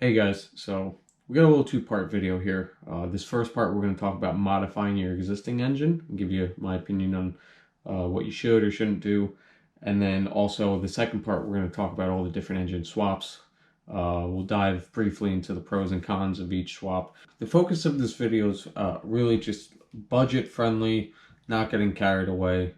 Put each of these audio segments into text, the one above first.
Hey guys, so we got a little two-part video here. This first part we're going to talk about modifying your existing engine and give you my opinion on what you should or shouldn't do. And then also the second part we're going to talk about all the different engine swaps. We'll dive briefly into the pros and cons of each swap. The focus of this video is really just budget friendly, not getting carried away,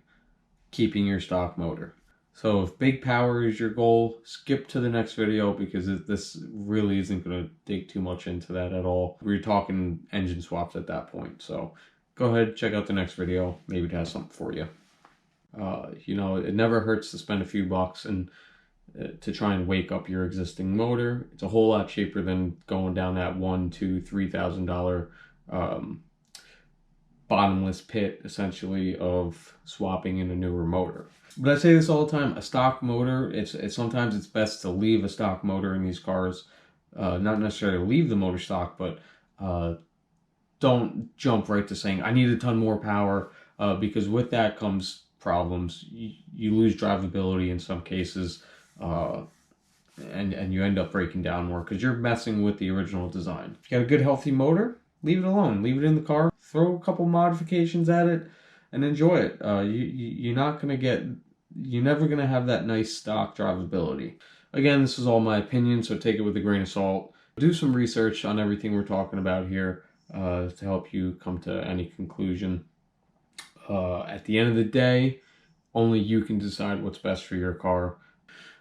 keeping your stock motor. So if big power is your goal, skip to the next video because this really isn't going to dig too much into that at all. We're talking engine swaps at that point. So go ahead, check out the next video. Maybe it has something for you. It never hurts to spend a few bucks and to try and wake up your existing motor. It's a whole lot cheaper than going down that $1,000, $2,000, $3,000 bottomless pit, essentially, of swapping in a newer motor. But I say this all the time, a stock motor, sometimes it's best to leave a stock motor in these cars. Not necessarily leave the motor stock, but don't jump right to saying, I need a ton more power, because with that comes problems. You lose drivability in some cases, and you end up breaking down more because you're messing with the original design. If you got a good healthy motor, leave it alone. Leave it in the car, throw a couple modifications at it, and enjoy it. You're never gonna have that nice stock drivability. Again, this is all my opinion, so take it with a grain of salt. Do some research on everything we're talking about here to help you come to any conclusion. At the end of the day, only you can decide what's best for your car.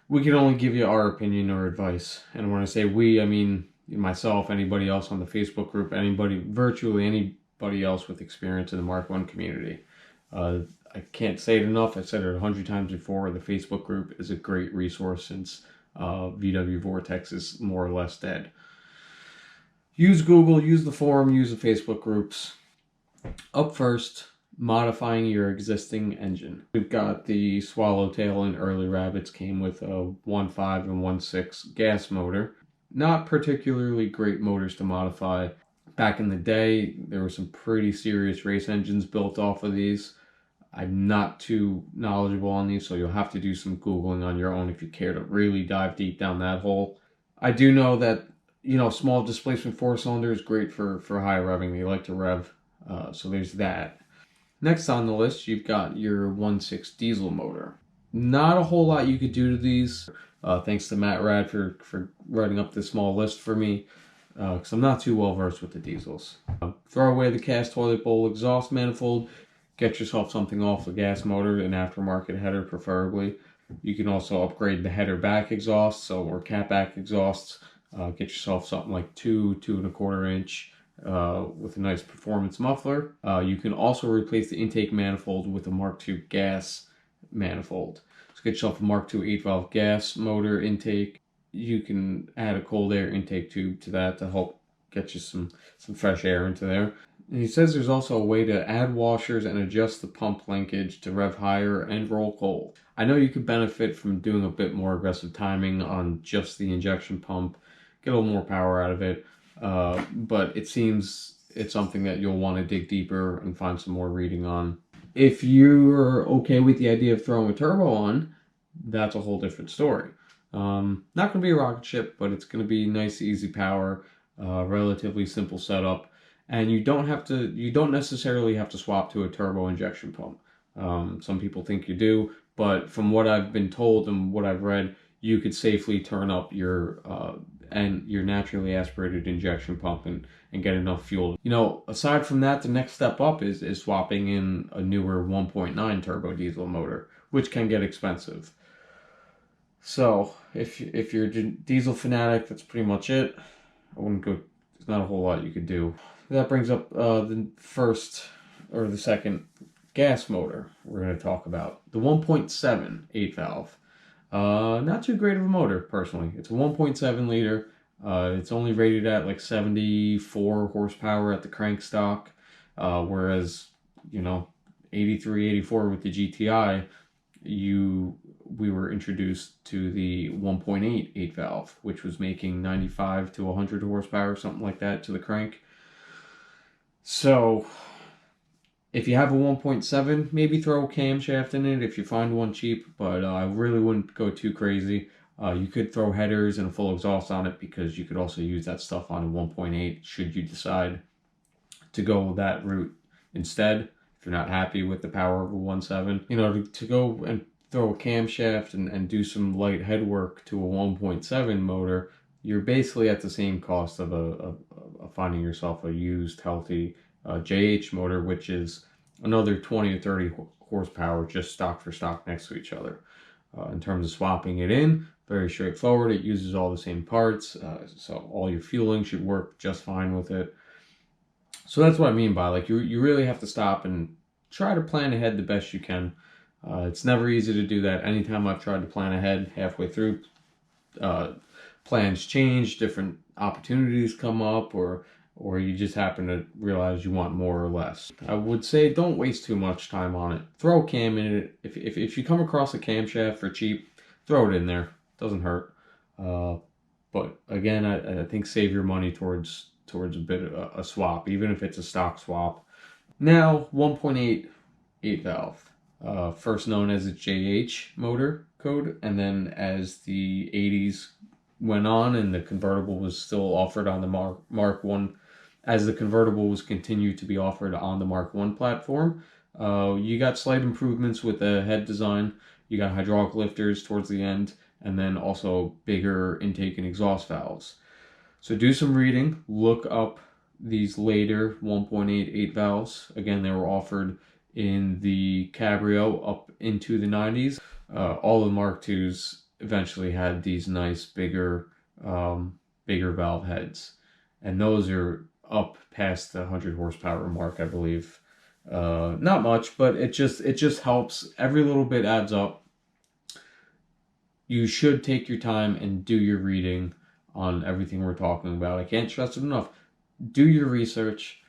We can only give you our opinion or advice. And when I say we, I mean myself, anybody else on the Facebook group, virtually anybody else with experience in the Mark I community. I can't say it enough. I've said it 100 times before. The Facebook group is a great resource since VW Vortex is more or less dead. Use Google, use the forum, use the Facebook groups. Up first, modifying your existing engine. We've got the Swallowtail and Early Rabbits came with a 1.5 and 1.6 gas motor. Not particularly great motors to modify. Back in the day, there were some pretty serious race engines built off of these. I'm not too knowledgeable on these, so you'll have to do some Googling on your own if you care to really dive deep down that hole. I do know that, small displacement 4-cylinder is great for high revving. They like to rev, so there's that. Next on the list, you've got your 1.6 diesel motor. Not a whole lot you could do to these. Thanks to Matt Rad for writing up this small list for me, because I'm not too well versed with the diesels. Throw away the cast toilet bowl exhaust manifold. Get yourself something off the gas motor, an aftermarket header preferably. You can also upgrade the header back exhaust, or cap back exhausts. Get yourself something like 2.25 inch with a nice performance muffler. You can also replace the intake manifold with a Mark II gas manifold. So get yourself a Mark II 8-valve gas motor intake. You can add a cold air intake tube to that to help get you some fresh air into there. And he says there's also a way to add washers and adjust the pump linkage to rev higher and roll cold. I know you could benefit from doing a bit more aggressive timing on just the injection pump, get a little more power out of it, but it seems it's something that you'll want to dig deeper and find some more reading on. If you're okay with the idea of throwing a turbo on, that's a whole different story. Not going to be a rocket ship, but it's going to be nice, easy power, relatively simple setup. And you don't necessarily have to swap to a turbo injection pump. Some people think you do, but from what I've been told and what I've read, you could safely turn up your naturally aspirated injection pump and get enough fuel. Aside from that, the next step up is swapping in a newer 1.9 turbo diesel motor, which can get expensive. So if you're a diesel fanatic, that's pretty much it. There's not a whole lot you could do. That brings up the second gas motor we're going to talk about. The 1.7 8-valve. Not too great of a motor, personally. It's a 1.7 liter. It's only rated at like 74 horsepower at the crank stock, whereas, 83, 84 with the GTI, we were introduced to the 1.8 8-valve, which was making 95 to 100 horsepower, something like that, to the crank. So if you have a 1.7, maybe throw a camshaft in it if you find one cheap, but I really wouldn't go too crazy. You could throw headers and a full exhaust on it, because you could also use that stuff on a 1.8 should you decide to go that route instead. If you're not happy with the power of a 1.7, you know, to go and throw a camshaft and do some light head work to a 1.7 motor, you're basically at the same cost of finding yourself a used healthy JH motor, which is another 20 or 30 horsepower just stock for stock next to each other. In terms of swapping it in, very straightforward. It uses all the same parts, so all your fueling should work just fine with it. So that's what I mean by, like, you really have to stop and try to plan ahead the best you can. It's never easy to do that. Anytime I've tried to plan ahead, halfway through, plans change, different opportunities come up, or you just happen to realize you want more or less. I would say don't waste too much time on it. Throw a cam in it. If you come across a camshaft for cheap, throw it in there. Doesn't hurt. But again, I think save your money towards a bit of a swap, even if it's a stock swap. Now, 1.8 8 valve. First known as a JH motor code, and then as the 80s went on and the convertible was still offered on the Mark 1, as the convertible was continued to be offered on the Mark 1 platform, you got slight improvements with the head design. You got hydraulic lifters towards the end, and then also bigger intake and exhaust valves. So do some reading, look up these later 1.8 8 valves. Again, they were offered in the Cabrio up into the 90s. All the Mark IIs eventually had these nice bigger valve heads, and those are up past the 100 horsepower mark, I believe. Not much, but it just helps. Every little bit adds up. You should take your time and do your reading on everything we're talking about. I can't stress it enough. Do your research,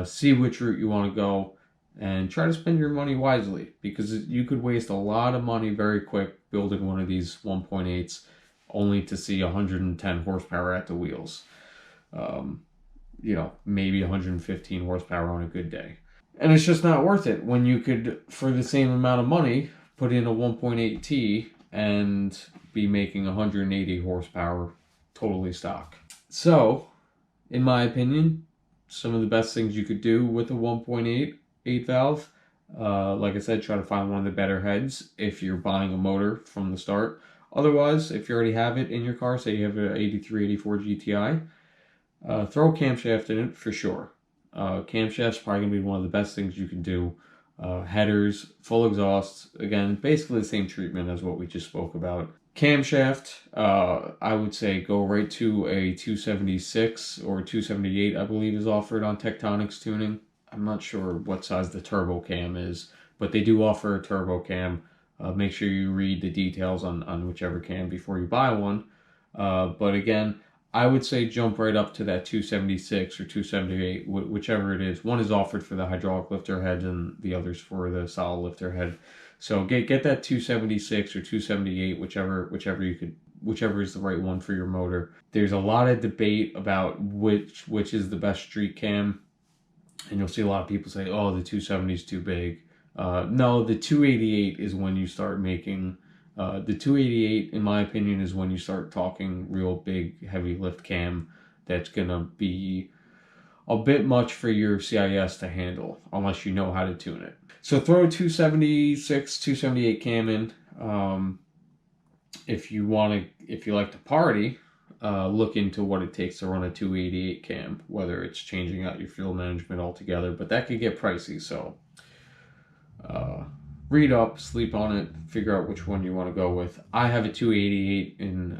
see which route you want to go, and try to spend your money wisely, because you could waste a lot of money very quick building one of these 1.8s only to see 110 horsepower at the wheels. You know, maybe 115 horsepower on a good day. And it's just not worth it when you could, for the same amount of money, put in a 1.8T and be making 180 horsepower totally stock. So, in my opinion, some of the best things you could do with a 1.8 8 valve, like I said, try to find one of the better heads if you're buying a motor from the start. Otherwise, if you already have it in your car, say you have an 83, 84 GTI, throw a camshaft in it for sure. Camshaft's probably going to be one of the best things you can do. Headers, full exhaust, again, basically the same treatment as what we just spoke about. Camshaft, I would say go right to a 276 or 278, I believe is offered on Tectonics Tuning. I'm not sure what size the turbo cam is, but they do offer a turbo cam. Make sure you read the details on whichever cam before you buy one. But again, I would say jump right up to that 276 or 278, whichever it is. One is offered for the hydraulic lifter head and the other's for the solid lifter head. So get that 276 or 278, whichever is the right one for your motor. There's a lot of debate about which is the best street cam, and you'll see a lot of people say, "Oh, the 270 is too big." No, the 288 is when you start making. The 288, in my opinion, is when you start talking real big, heavy lift cam that's gonna be a bit much for your CIS to handle, unless you know how to tune it. So throw a 276, 278 cam in. If you like to party, look into what it takes to run a 288 cam, whether it's changing out your fuel management altogether, but that could get pricey, so read up, sleep on it, figure out which one you want to go with. I have a 288 in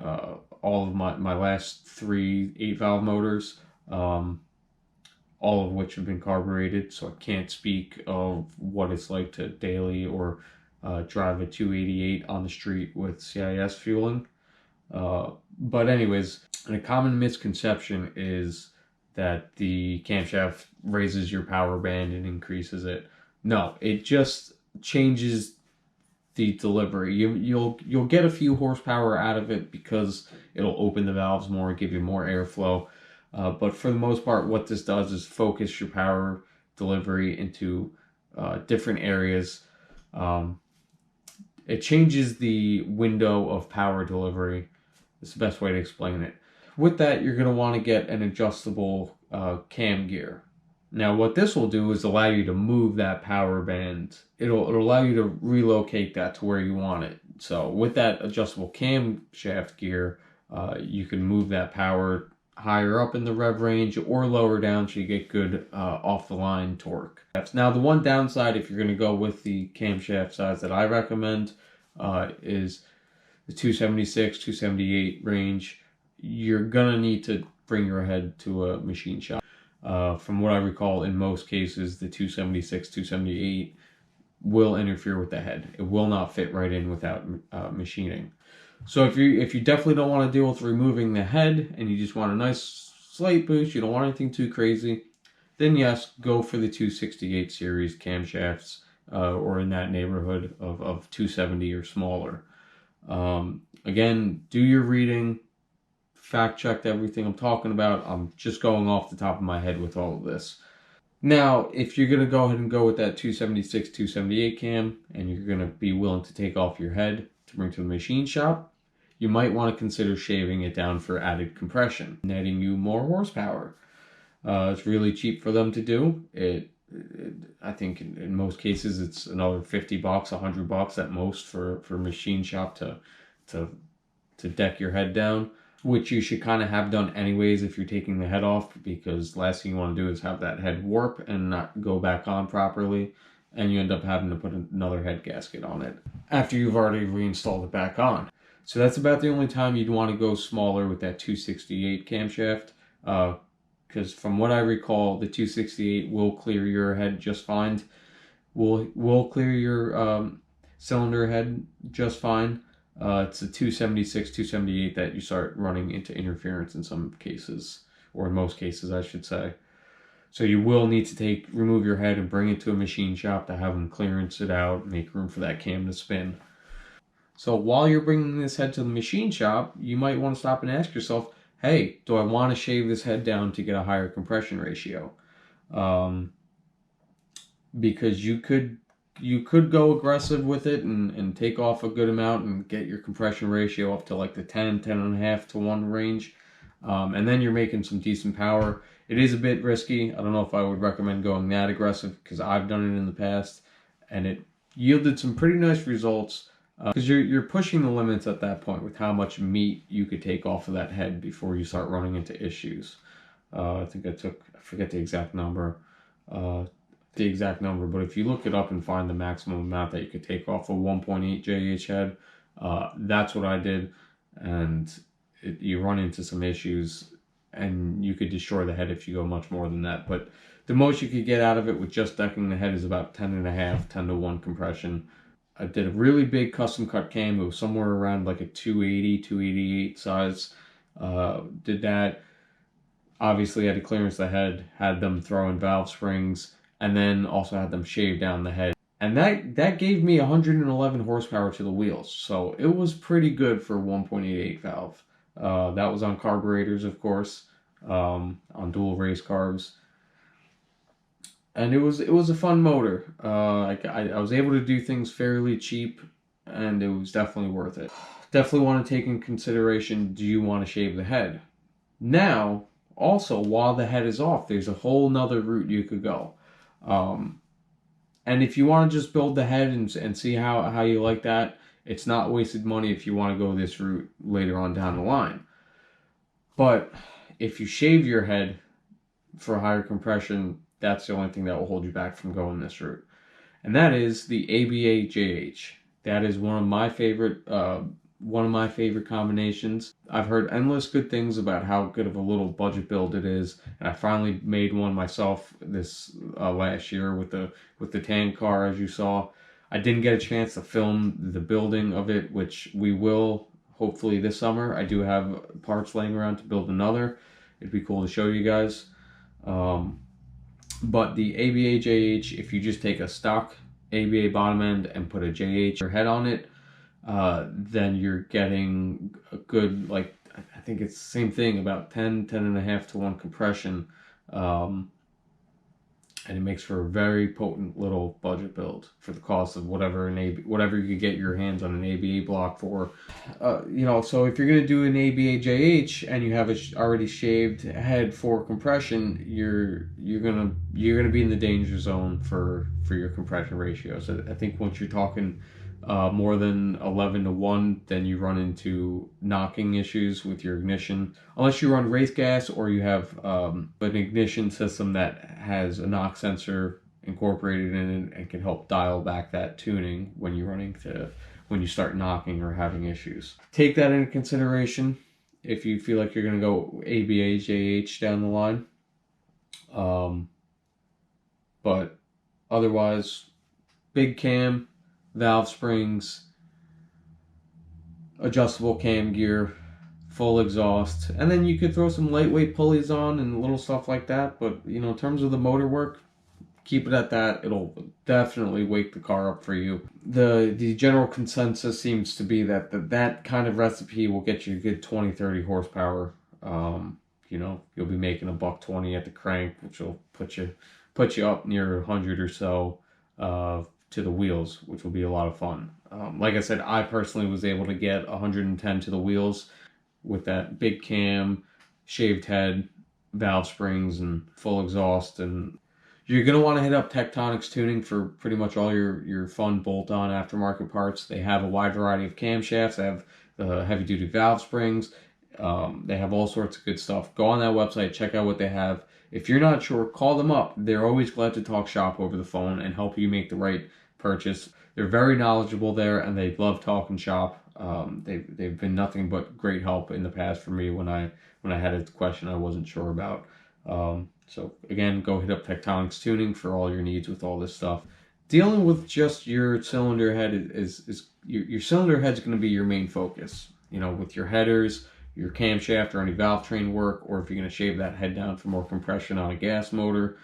all of my last 3 8-valve motors, all of which have been carbureted, so I can't speak of what it's like to daily or drive a 288 on the street with CIS fueling. But anyways, a common misconception is that the camshaft raises your power band and increases it. No, it just changes the delivery. You'll get a few horsepower out of it because it'll open the valves more, give you more airflow. But for the most part, what this does is focus your power delivery into different areas. it changes the window of power delivery. It's the best way to explain it. With that, you're going to want to get an adjustable cam gear. Now, what this will do is allow you to move that power band. It'll allow you to relocate that to where you want it. So with that adjustable camshaft gear, you can move that power higher up in the rev range or lower down so you get good off-the-line torque. Now, the one downside, if you're going to go with the camshaft size that I recommend, is the 276, 278 range. You're going to need to bring your head to a machine shop. From what I recall, in most cases, the 276, 278 will interfere with the head. It will not fit right in without machining. So if you definitely don't want to deal with removing the head and you just want a nice slight boost, you don't want anything too crazy, then yes, go for the 268 series camshafts or in that neighborhood of 270 or smaller. Again, do your reading, fact check everything I'm talking about. I'm just going off the top of my head with all of this. Now, if you're going to go ahead and go with that 276, 278 cam, and you're going to be willing to take off your head to bring to the machine shop, you might want to consider shaving it down for added compression, netting you more horsepower. It's really cheap for them to do. I think in most cases it's another $50, $100 at most for machine shop to deck your head down, which you should kind of have done anyways if you're taking the head off, because last thing you want to do is have that head warp and not go back on properly, and you end up having to put another head gasket on it after you've already reinstalled it back on. So that's about the only time you'd want to go smaller with that 268 camshaft, because from what I recall, the 268 will clear your head just fine. Will clear your cylinder head just fine. It's a 276, 278 that you start running into interference in some cases, or in most cases, I should say. So you will need to remove your head and bring it to a machine shop to have them clearance it out, make room for that cam to spin. So while you're bringing this head to the machine shop, you might want to stop and ask yourself, hey, do I want to shave this head down to get a higher compression ratio? Because you could go aggressive with it and take off a good amount and get your compression ratio up to like the 10.5 to 1 range. And then you're making some decent power. It is a bit risky. I don't know if I would recommend going that aggressive, because I've done it in the past and it yielded some pretty nice results. Because you're pushing the limits at that point with how much meat you could take off of that head before you start running into issues. I think I forget the exact number, but if you look it up and find the maximum amount that you could take off a 1.8 JH head, that's what I did, and you run into some issues, and you could destroy the head if you go much more than that. But the most you could get out of it with just decking the head is about 10.5, 10 to 1 compression. I did a really big custom cut cam. It was somewhere around like a 280, 288 size. Did that. Obviously had to clearance the head, had them throw in valve springs, and then also had them shave down the head. And that gave me 111 horsepower to the wheels. So it was pretty good for 1.88 valve. That was on carburetors, of course, on dual race carbs. And it was a fun motor. I was able to do things fairly cheap, and it was definitely worth it. Definitely want to take in consideration, do you want to shave the head? Now, also, while the head is off, there's a whole nother route you could go. And if you want to just build the head and see how you like that, it's not wasted money if you want to go this route later on down the line. But if you shave your head for higher compression, that's the only thing that will hold you back from going this route. And that is the ABA JH. That is one of my favorite combinations. I've heard endless good things about how good of a little budget build it is, and I finally made one myself this last year with the tank car, as you saw. I didn't get a chance to film the building of it, which we will hopefully this summer. I do have parts laying around to build another. It'd be cool to show you guys. But the ABA JH, if you just take a stock ABA bottom end and put a JH head on it, then you're getting a good, like, I think it's the same thing, about 10.5 to 1 compression. and it makes for a very potent little budget build for the cost of whatever whatever you could get your hands on an ABA block for. So if you're gonna do an ABA JH and you have a already shaved head for compression, you're gonna be in the danger zone for your compression ratio. So I think once you're talking more than 11 to 1, then you run into knocking issues with your ignition. Unless you run race gas or you have an ignition system that has a knock sensor incorporated in it and can help dial back that tuning when you start knocking or having issues. Take that into consideration if you feel like you're going to go ABA, JH down the line. But otherwise, big cam, valve springs, adjustable cam gear, full exhaust, and then you could throw some lightweight pulleys on and little stuff like that. But in terms of the motor work, keep it at that. It'll definitely wake the car up for you. The general consensus seems to be that kind of recipe will get you a good 20-30 horsepower. You'll be making $120 at the crank, which will put you up near 100 or so to the wheels, which will be a lot of fun. Like I said, I personally was able to get 110 to the wheels with that big cam, shaved head, valve springs, and full exhaust. And you're going to want to hit up Tectonic's Tuning for pretty much all your fun bolt-on aftermarket parts. They have a wide variety of camshafts. They have the heavy-duty valve springs. They have all sorts of good stuff. Go on that website, check out what they have. If you're not sure, call them up. They're always glad to talk shop over the phone and help you make the right purchase. They're very knowledgeable there, and they love talking shop. They've been nothing but great help in the past for me when I had a question I wasn't sure about. So again, go hit up Tectonic's Tuning for all your needs with all this stuff. Dealing with just your cylinder head is your cylinder head's going to be your main focus. With your headers, your camshaft, or any valve train work, or if you're going to shave that head down for more compression on a gas motor,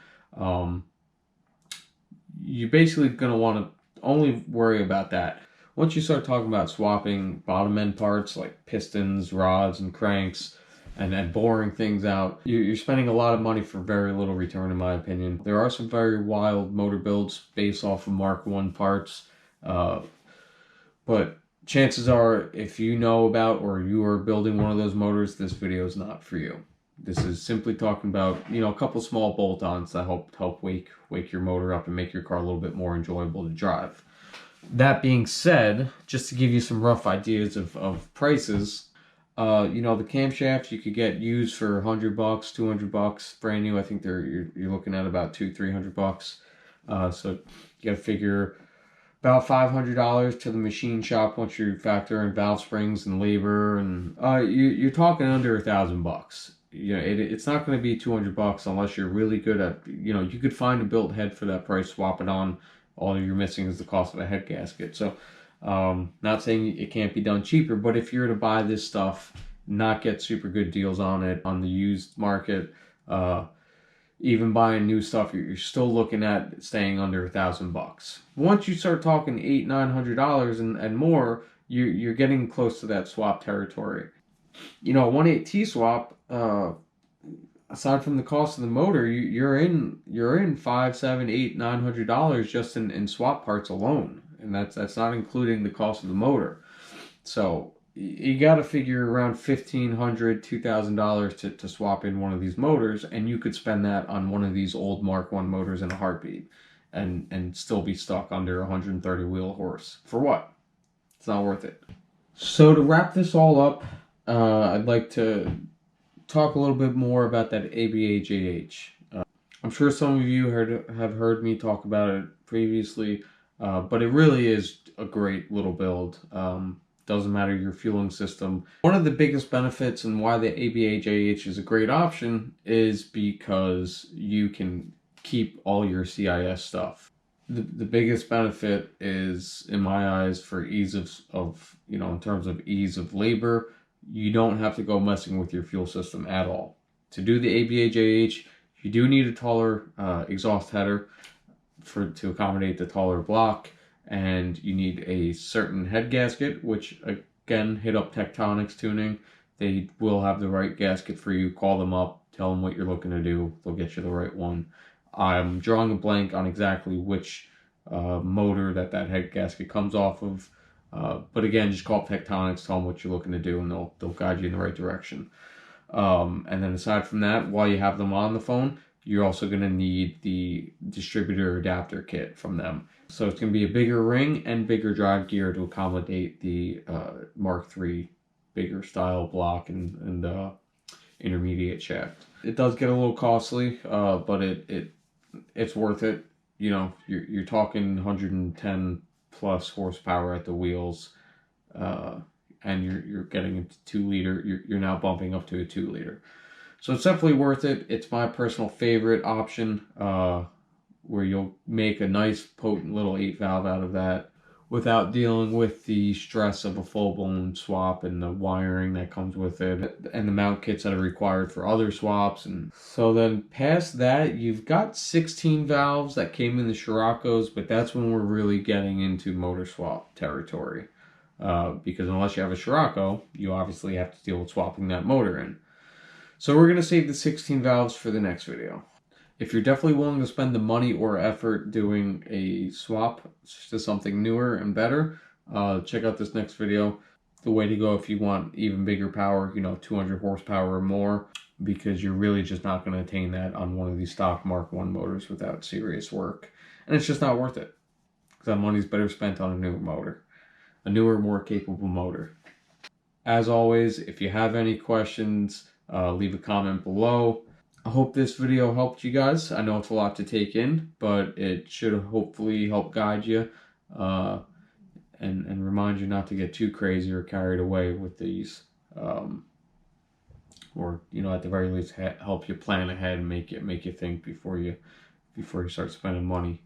you're basically going to want to only worry about that. Once you start talking about swapping bottom end parts like pistons, rods, and cranks, and then boring things out, you're spending a lot of money for very little return, in my opinion. There are some very wild motor builds based off of Mark 1 parts, but chances are, if you know about or you are building one of those motors, this video is not for you. This is simply talking about, a couple small bolt-ons that help wake your motor up and make your car a little bit more enjoyable to drive. That being said, just to give you some rough ideas of prices, the camshafts you could get used for $100, $200, brand new. I think you're looking at about $200-300. So you got to figure about $500 to the machine shop once you factor in valve springs and labor, and you're talking under $1,000. It's not going to be $200 unless you're really good at. You could find a built head for that price, swap it on. All you're missing is the cost of a head gasket. So, not saying it can't be done cheaper, but if you're to buy this stuff, not get super good deals on it on the used market, even buying new stuff, you're still looking at staying under $1,000. Once you start talking $800-900 and more, you're getting close to that swap territory. A 1.8T swap, aside from the cost of the motor, you're in $500, $700, $800, $900 just in swap parts alone, and that's not including the cost of the motor. So you got to figure around $1,500, $2,000 to swap in one of these motors, and you could spend that on one of these old Mark 1 motors in a heartbeat, and still be stuck under 130 wheel horse. For what? It's not worth it. So to wrap this all up, I'd like to talk a little bit more about that ABA-JH. I'm sure some of you have heard me talk about it previously, but it really is a great little build. Doesn't matter your fueling system. One of the biggest benefits and why the ABA-JH is a great option is because you can keep all your CIS stuff. The biggest benefit is, in my eyes, for ease of in terms of ease of labor. You don't have to go messing with your fuel system at all. To do the ABA-JH, you do need a taller exhaust header to accommodate the taller block, and you need a certain head gasket, which again, hit up Tectonic's Tuning. They will have the right gasket for you. Call them up, tell them what you're looking to do. They'll get you the right one. I'm drawing a blank on exactly which motor that head gasket comes off of. But again, just call Tectonics, tell them what you're looking to do, and they'll guide you in the right direction. And then aside from that, while you have them on the phone, you're also going to need the distributor adapter kit from them. So it's going to be a bigger ring and bigger drive gear to accommodate the Mark III bigger style block and intermediate shaft. It does get a little costly, but it's worth it. You know, you're talking 110 plus horsepower at the wheels, and you're getting into 2 liter. You're now bumping up to a 2 liter, so it's definitely worth it. It's my personal favorite option, where you'll make a nice potent little 8 valve out of that without dealing with the stress of a full-blown swap and the wiring that comes with it and the mount kits that are required for other swaps. And so then past that, you've got 16 valves that came in the Scirocco's, but that's when we're really getting into motor swap territory, because unless you have a Scirocco, you obviously have to deal with swapping that motor in. So we're going to save the 16 valves for the next video. If you're definitely willing to spend the money or effort doing a swap to something newer and better, check out this next video. The way to go if you want even bigger power, 200 horsepower or more, because you're really just not going to attain that on one of these stock Mark I motors without serious work. And it's just not worth it, because that money's better spent on a newer motor, a newer, more capable motor. As always, if you have any questions, leave a comment below. I hope this video helped you guys. I know it's a lot to take in, but it should hopefully help guide you, and remind you not to get too crazy or carried away with these, or at the very least help you plan ahead and make you think before you start spending money.